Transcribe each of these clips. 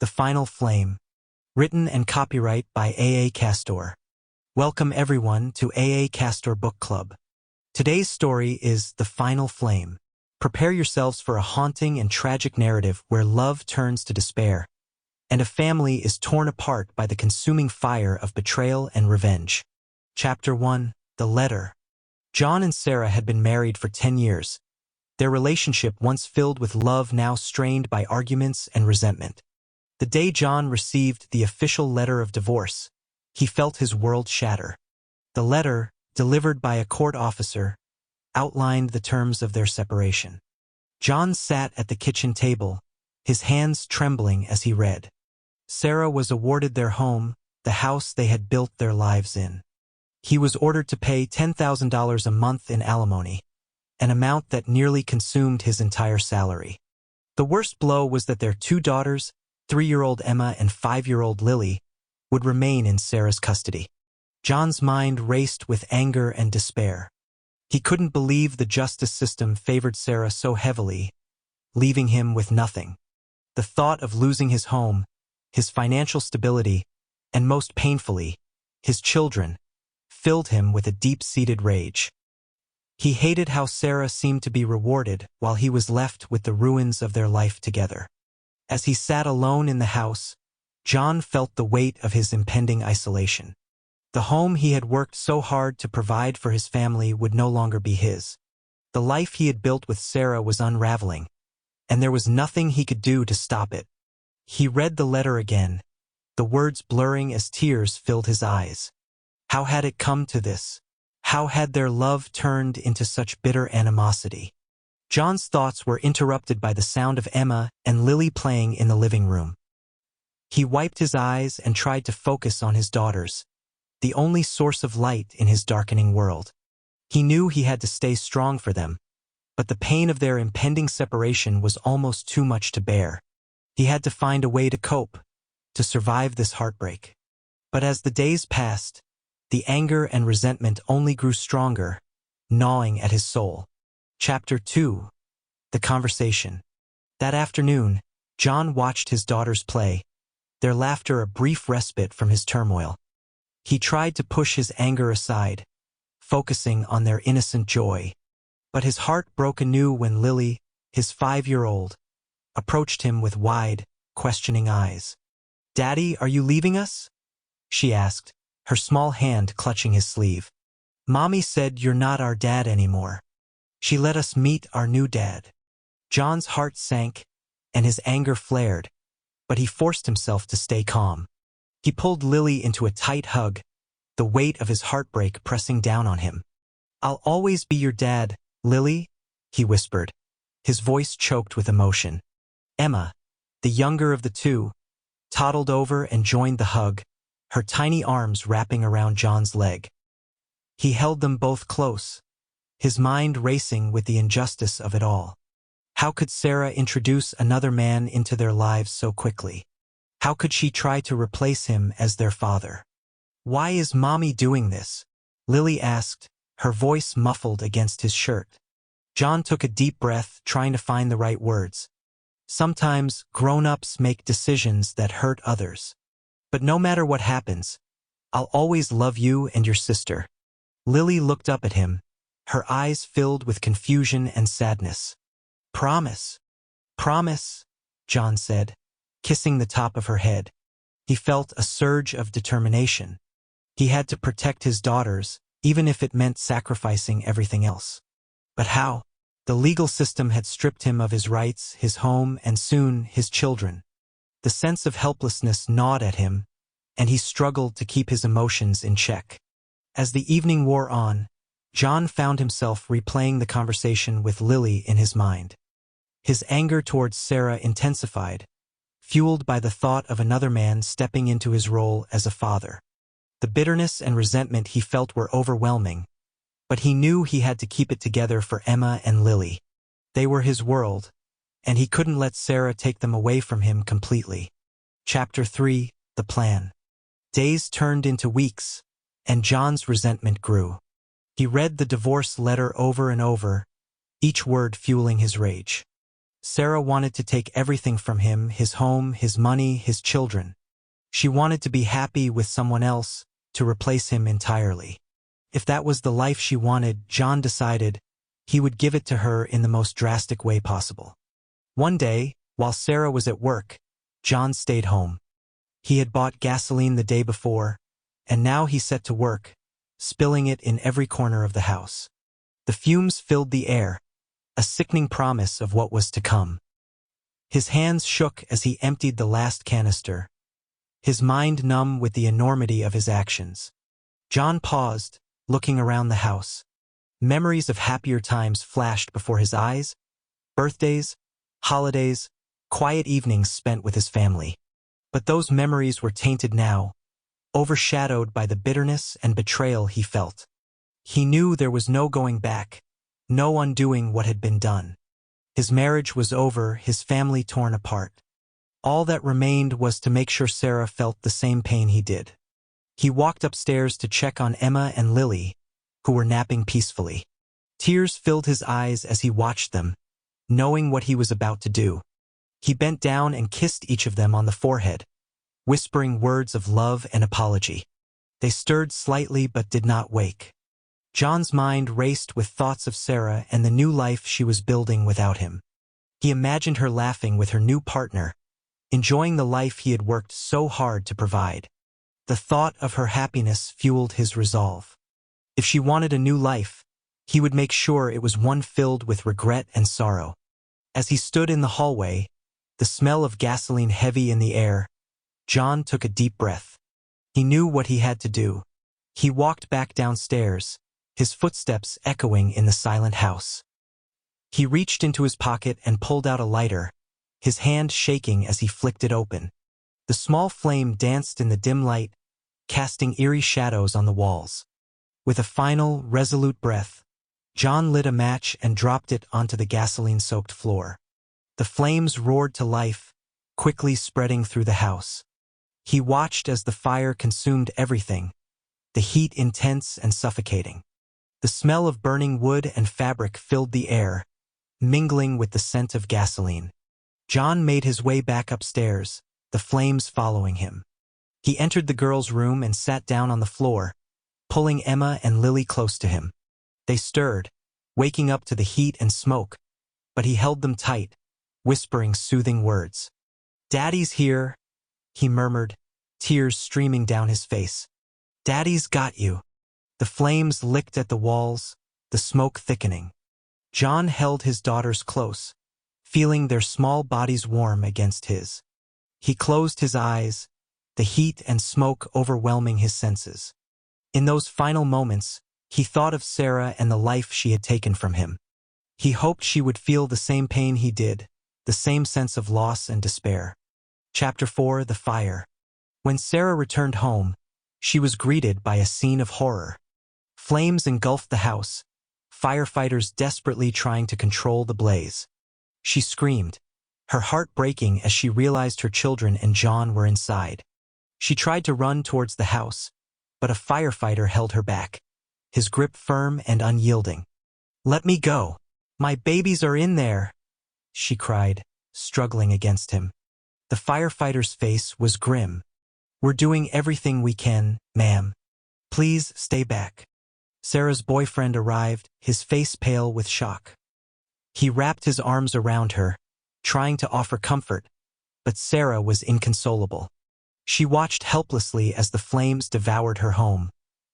The Final Flame. Written and copyright by A.A. Castor. Welcome everyone to A.A. Castor Book Club. Today's story is The Final Flame. Prepare yourselves for a haunting and tragic narrative where love turns to despair, and a family is torn apart by the consuming fire of betrayal and revenge. Chapter 1. The Letter. John and Sarah had been married for 10 years. Their relationship, once filled with love, now strained by arguments and resentment. The day John received the official letter of divorce, he felt his world shatter. The letter, delivered by a court officer, outlined the terms of their separation. John sat at the kitchen table, his hands trembling as he read. Sarah was awarded their home, the house they had built their lives in. He was ordered to pay $10,000 a month in alimony, an amount that nearly consumed his entire salary. The worst blow was that their two daughters, 3-year-old Emma and 5-year-old Lily, would remain in Sarah's custody. John's mind raced with anger and despair. He couldn't believe the justice system favored Sarah so heavily, leaving him with nothing. The thought of losing his home, his financial stability, and most painfully, his children, filled him with a deep-seated rage. He hated how Sarah seemed to be rewarded while he was left with the ruins of their life together. As he sat alone in the house, John felt the weight of his impending isolation. The home he had worked so hard to provide for his family would no longer be his. The life he had built with Sarah was unraveling, and there was nothing he could do to stop it. He read the letter again, the words blurring as tears filled his eyes. How had it come to this? How had their love turned into such bitter animosity? John's thoughts were interrupted by the sound of Emma and Lily playing in the living room. He wiped his eyes and tried to focus on his daughters, the only source of light in his darkening world. He knew he had to stay strong for them, but the pain of their impending separation was almost too much to bear. He had to find a way to cope, to survive this heartbreak. But as the days passed, the anger and resentment only grew stronger, gnawing at his soul. Chapter 2. The Conversation. That afternoon, John watched his daughters play, their laughter a brief respite from his turmoil. He tried to push his anger aside, focusing on their innocent joy. But his heart broke anew when Lily, his 5-year-old, approached him with wide, questioning eyes. "Daddy, are you leaving us?" she asked, her small hand clutching his sleeve. "Mommy said you're not our dad anymore. She let us meet our new dad." John's heart sank, and his anger flared, but he forced himself to stay calm. He pulled Lily into a tight hug, the weight of his heartbreak pressing down on him. "I'll always be your dad, Lily," he whispered, his voice choked with emotion. Emma, the younger of the two, toddled over and joined the hug, her tiny arms wrapping around John's leg. He held them both close, his mind racing with the injustice of it all. How could Sarah introduce another man into their lives so quickly? How could she try to replace him as their father? "Why is Mommy doing this?" Lily asked, her voice muffled against his shirt. John took a deep breath, trying to find the right words. "Sometimes grown-ups make decisions that hurt others. But no matter what happens, I'll always love you and your sister." Lily looked up at him, her eyes filled with confusion and sadness. "Promise." "Promise," John said, kissing the top of her head. He felt a surge of determination. He had to protect his daughters, even if it meant sacrificing everything else. But how? The legal system had stripped him of his rights, his home, and soon his children. The sense of helplessness gnawed at him, and he struggled to keep his emotions in check. As the evening wore on, John found himself replaying the conversation with Lily in his mind. His anger towards Sarah intensified, fueled by the thought of another man stepping into his role as a father. The bitterness and resentment he felt were overwhelming, but he knew he had to keep it together for Emma and Lily. They were his world, and he couldn't let Sarah take them away from him completely. Chapter 3. The Plan. Days turned into weeks, and John's resentment grew. He read the divorce letter over and over, each word fueling his rage. Sarah wanted to take everything from him, his home, his money, his children. She wanted to be happy with someone else, to replace him entirely. If that was the life she wanted, John decided he would give it to her in the most drastic way possible. One day, while Sarah was at work, John stayed home. He had bought gasoline the day before, and now he set to work, spilling it in every corner of the house. The fumes filled the air, a sickening promise of what was to come. His hands shook as he emptied the last canister, his mind numb with the enormity of his actions. John paused, looking around the house. Memories of happier times flashed before his eyes: birthdays, holidays, quiet evenings spent with his family. But those memories were tainted now, overshadowed by the bitterness and betrayal he felt. He knew there was no going back, no undoing what had been done. His marriage was over, his family torn apart. All that remained was to make sure Sarah felt the same pain he did. He walked upstairs to check on Emma and Lily, who were napping peacefully. Tears filled his eyes as he watched them, knowing what he was about to do. He bent down and kissed each of them on the forehead, whispering words of love and apology. They stirred slightly but did not wake. John's mind raced with thoughts of Sarah and the new life she was building without him. He imagined her laughing with her new partner, enjoying the life he had worked so hard to provide. The thought of her happiness fueled his resolve. If she wanted a new life, he would make sure it was one filled with regret and sorrow. As he stood in the hallway, the smell of gasoline heavy in the air, John took a deep breath. He knew what he had to do. He walked back downstairs, his footsteps echoing in the silent house. He reached into his pocket and pulled out a lighter, his hand shaking as he flicked it open. The small flame danced in the dim light, casting eerie shadows on the walls. With a final, resolute breath, John lit a match and dropped it onto the gasoline-soaked floor. The flames roared to life, quickly spreading through the house. He watched as the fire consumed everything, the heat intense and suffocating. The smell of burning wood and fabric filled the air, mingling with the scent of gasoline. John made his way back upstairs, the flames following him. He entered the girls' room and sat down on the floor, pulling Emma and Lily close to him. They stirred, waking up to the heat and smoke, but he held them tight, whispering soothing words. "Daddy's here," he murmured, tears streaming down his face. "Daddy's got you." The flames licked at the walls, the smoke thickening. John held his daughters close, feeling their small bodies warm against his. He closed his eyes, the heat and smoke overwhelming his senses. In those final moments, he thought of Sarah and the life she had taken from him. He hoped she would feel the same pain he did, the same sense of loss and despair. Chapter 4: The Fire. When Sarah returned home, she was greeted by a scene of horror. Flames engulfed the house, firefighters desperately trying to control the blaze. She screamed, her heart breaking as she realized her children and John were inside. She tried to run towards the house, but a firefighter held her back, his grip firm and unyielding. "Let me go. My babies are in there," she cried, struggling against him. The firefighter's face was grim. "We're doing everything we can, ma'am. Please stay back." Sarah's boyfriend arrived, his face pale with shock. He wrapped his arms around her, trying to offer comfort, but Sarah was inconsolable. She watched helplessly as the flames devoured her home,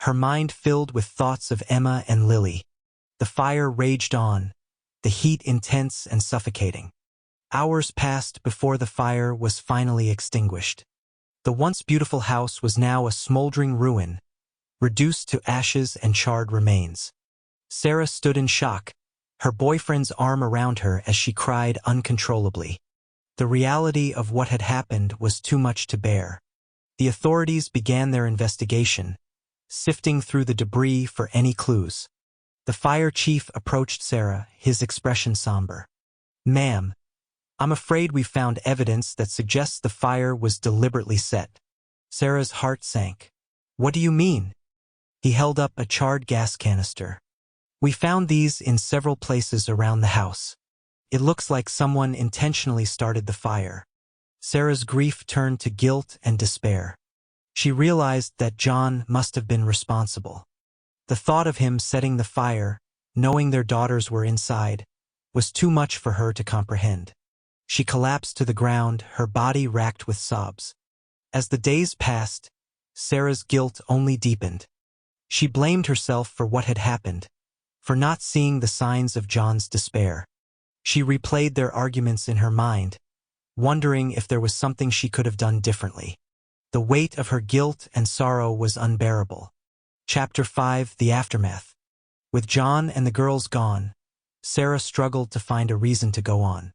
her mind filled with thoughts of Emma and Lily. The fire raged on, the heat intense and suffocating. Hours passed before the fire was finally extinguished. The once beautiful house was now a smoldering ruin, reduced to ashes and charred remains. Sarah stood in shock, her boyfriend's arm around her as she cried uncontrollably. The reality of what had happened was too much to bear. The authorities began their investigation, sifting through the debris for any clues. The fire chief approached Sarah, his expression somber. "Ma'am, I'm afraid we found evidence that suggests the fire was deliberately set." Sarah's heart sank. "What do you mean?" He held up a charred gas canister. "We found these in several places around the house. It looks like someone intentionally started the fire. Sarah's grief turned to guilt and despair. She realized that John must have been responsible. The thought of him setting the fire, knowing their daughters were inside, was too much for her to comprehend. She collapsed to the ground, her body racked with sobs. As the days passed, Sarah's guilt only deepened. She blamed herself for what had happened, for not seeing the signs of John's despair. She replayed their arguments in her mind, wondering if there was something she could have done differently. The weight of her guilt and sorrow was unbearable. Chapter 5: The Aftermath. With John and the girls gone, Sarah struggled to find a reason to go on.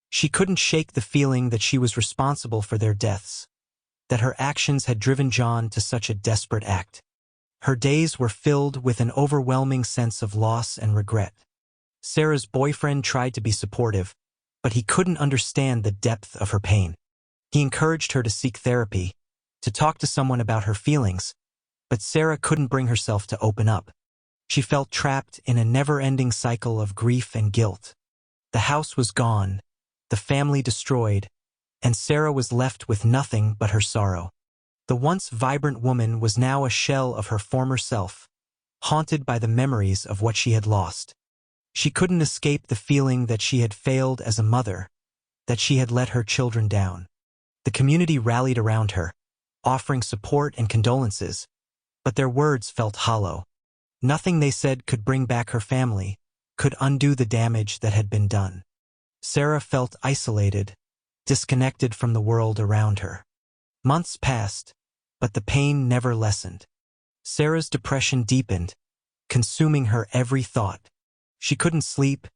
She couldn't shake the feeling that she was responsible for their deaths, that her actions had driven John to such a desperate act. Her days were filled with an overwhelming sense of loss and regret. Sarah's boyfriend tried to be supportive, but he couldn't understand the depth of her pain. He encouraged her to seek therapy, to talk to someone about her feelings, but Sarah couldn't bring herself to open up. She felt trapped in a never-ending cycle of grief and guilt. The house was gone, the family destroyed, and Sarah was left with nothing but her sorrow. The once vibrant woman was now a shell of her former self, haunted by the memories of what she had lost. She couldn't escape the feeling that she had failed as a mother, that she had let her children down. The community rallied around her, offering support and condolences, but their words felt hollow. Nothing they said could bring back her family, could undo the damage that had been done. Sarah felt isolated, disconnected from the world around her. Months passed, but the pain never lessened. Sarah's depression deepened, consuming her every thought. She couldn't sleep,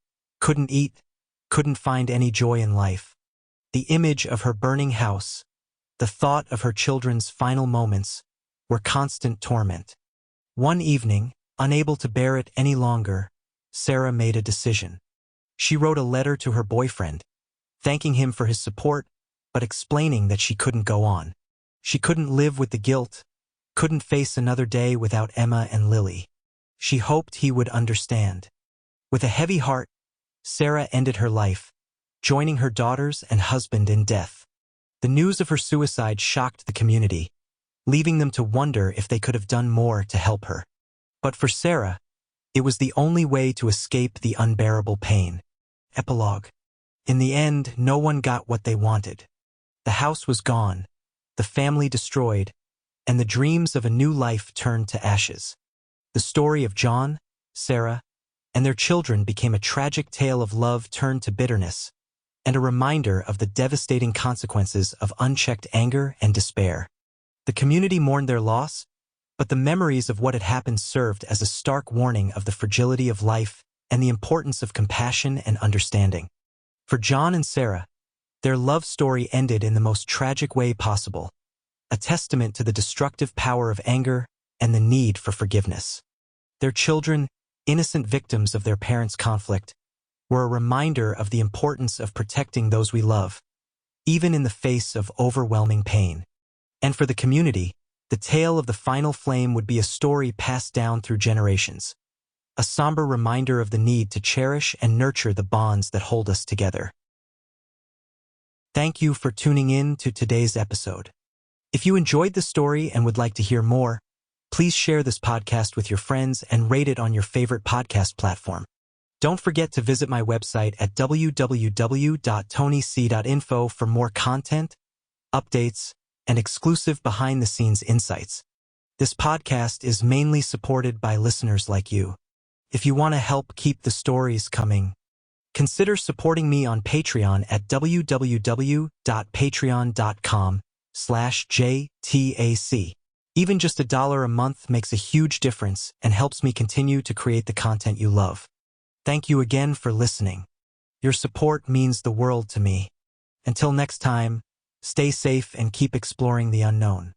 couldn't eat, couldn't find any joy in life. The image of her burning house, the thought of her children's final moments, were constant torment. One evening, unable to bear it any longer, Sarah made a decision. She wrote a letter to her boyfriend, thanking him for his support, but explaining that she couldn't go on. She couldn't live with the guilt, couldn't face another day without Emma and Lily. She hoped he would understand. With a heavy heart, Sarah ended her life, joining her daughters and husband in death. The news of her suicide shocked the community, leaving them to wonder if they could have done more to help her. But for Sarah, it was the only way to escape the unbearable pain. Epilogue. In the end, no one got what they wanted. The house was gone, the family destroyed, and the dreams of a new life turned to ashes. The story of John, Sarah, and their children became a tragic tale of love turned to bitterness, and a reminder of the devastating consequences of unchecked anger and despair. The community mourned their loss, but the memories of what had happened served as a stark warning of the fragility of life and the importance of compassion and understanding. For John and Sarah, their love story ended in the most tragic way possible, a testament to the destructive power of anger and the need for forgiveness. Their children, innocent victims of their parents' conflict, were a reminder of the importance of protecting those we love, even in the face of overwhelming pain. And for the community, the tale of the final flame would be a story passed down through generations, a somber reminder of the need to cherish and nurture the bonds that hold us together. Thank you for tuning in to today's episode. If you enjoyed the story and would like to hear more, please share this podcast with your friends and rate it on your favorite podcast platform. Don't forget to visit my website at www.tonyc.info for more content, updates, and exclusive behind-the-scenes insights. This podcast is mainly supported by listeners like you. If you want to help keep the stories coming, consider supporting me on Patreon at www.patreon.com/JTAC. Even just $1 a month makes a huge difference and helps me continue to create the content you love. Thank you again for listening. Your support means the world to me. Until next time, stay safe and keep exploring the unknown.